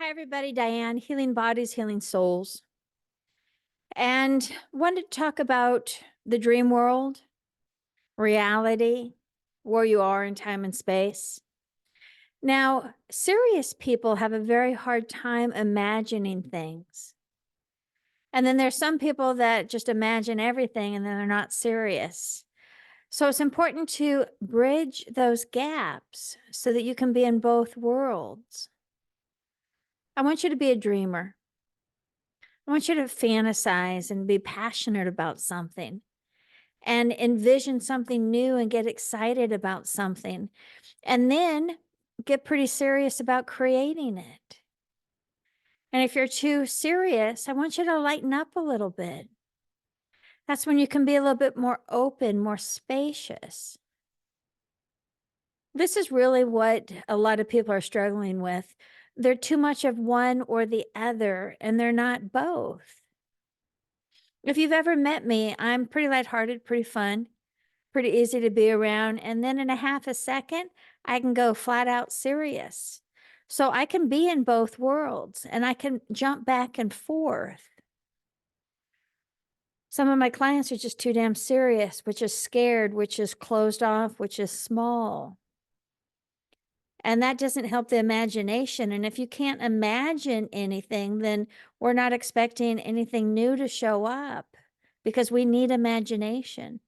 Hi, everybody. Diane, Healing Bodies, Healing Souls. And wanted to talk about the dream world, reality, where you are in time and space. Now, serious people have a very hard time imagining things. And then there's some people that just imagine everything and then they're not serious. So it's important to bridge those gaps so that you can be in both worlds. I want you to be a dreamer. I want you to fantasize and be passionate about something and envision something new and get excited about something. And then get pretty serious about creating it. And if you're too serious, I want you to lighten up a little bit. That's when you can be a little bit more open, more spacious. This is really what a lot of people are struggling with. They're too much of one or the other, and they're not both. If you've ever met me, I'm pretty lighthearted, pretty fun, pretty easy to be around. And then in a half a second, I can go flat out serious. So I can be in both worlds and I can jump back and forth. Some of my clients are just too damn serious, which is scared, which is closed off, which is small. And that doesn't help the imagination. And if you can't imagine anything, then we're not expecting anything new to show up because we need imagination.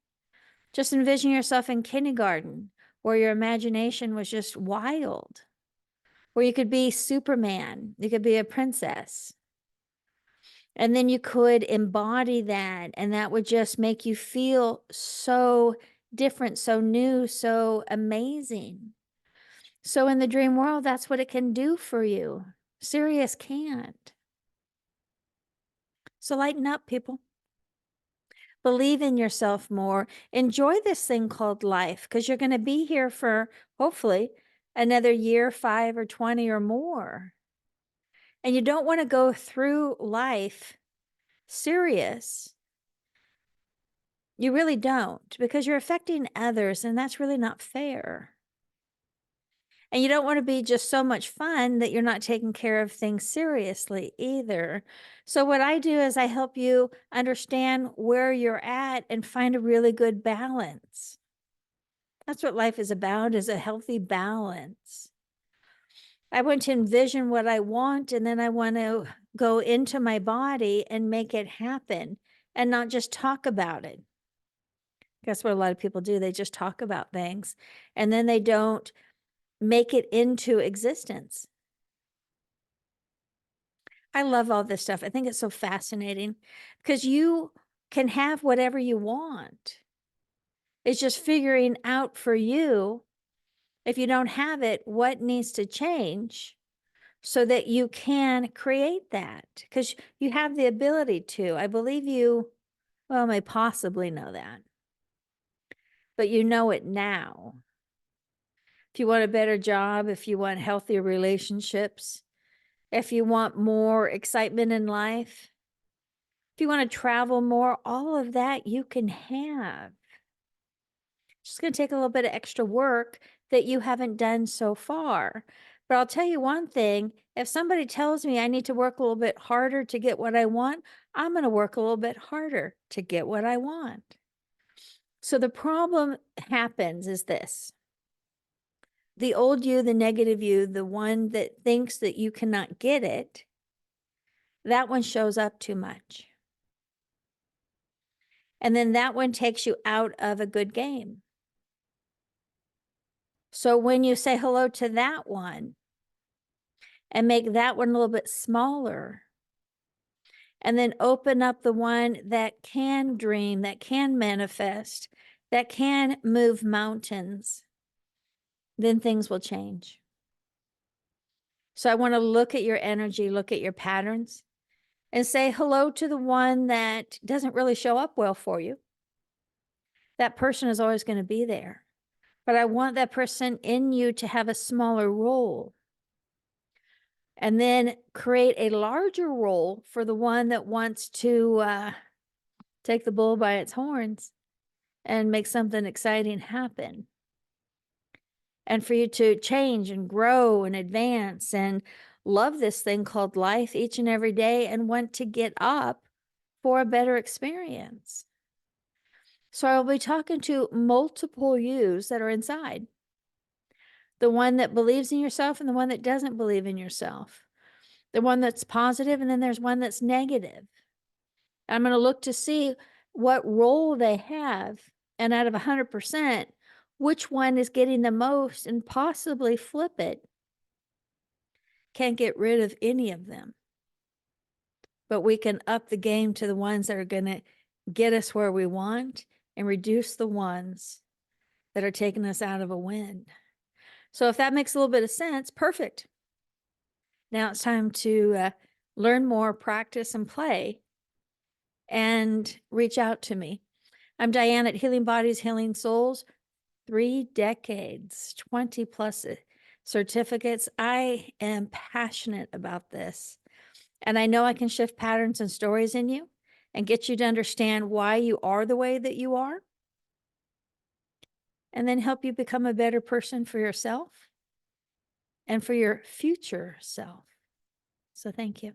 Just envision yourself in kindergarten where your imagination was just wild, where you could be Superman, you could be a princess. And then you could embody that, and that would just make you feel so different, so new, so amazing. So in the dream world, that's what it can do for you. Serious can't. So lighten up, people. Believe in yourself more. Enjoy this thing called life because you're going to be here for hopefully another year, 5 or 20 or more. And you don't want to go through life serious. You really don't, because you're affecting others, and that's really not fair. And you don't want to be just so much fun that you're not taking care of things seriously either. So what I do is I help you understand where you're at and find a really good balance. That's what life is about, is a healthy balance. I want to envision what I want, and then I want to go into my body and make it happen and not just talk about it. That's what a lot of people do. They just talk about things and then they don't make it into existence. I love all this stuff. I think it's so fascinating because you can have whatever you want. It's just figuring out for you, if you don't have it, what needs to change so that you can create that, because you have the ability to. I believe you, well, may possibly know that, but you know it now. If you want a better job, if you want healthier relationships, if you want more excitement in life, if you want to travel more, all of that you can have. It's just going to take a little bit of extra work that you haven't done so far. But I'll tell you one thing, if somebody tells me I need to work a little bit harder to get what I want, I'm going to work a little bit harder to get what I want. So the problem happens is this. The old you, the negative you, the one that thinks that you cannot get it, that one shows up too much. And then that one takes you out of a good game. So when you say hello to that one and make that one a little bit smaller, and then open up the one that can dream, that can manifest, that can move mountains, then things will change. So I want to look at your energy, look at your patterns, and say hello to the one that doesn't really show up well for you. That person is always going to be there. But I want that person in you to have a smaller role. And then create a larger role for the one that wants to take the bull by its horns and make something exciting happen. And for you to change and grow and advance and love this thing called life each and every day and want to get up for a better experience. So I'll be talking to multiple yous that are inside. The one that believes in yourself and the one that doesn't believe in yourself. The one that's positive, and then there's one that's negative. I'm going to look to see what role they have. And out of 100%, which one is getting the most, and possibly flip it. Can't get rid of any of them. But we can up the game to the ones that are going to get us where we want and reduce the ones that are taking us out of a win. So if that makes a little bit of sense, perfect. Now it's time to learn more, practice, and play, and reach out to me. I'm Diane at Healing Bodies, Healing Souls. 3 decades, 20 plus certificates. I am passionate about this. And I know I can shift patterns and stories in you and get you to understand why you are the way that you are, and then help you become a better person for yourself and for your future self. So thank you.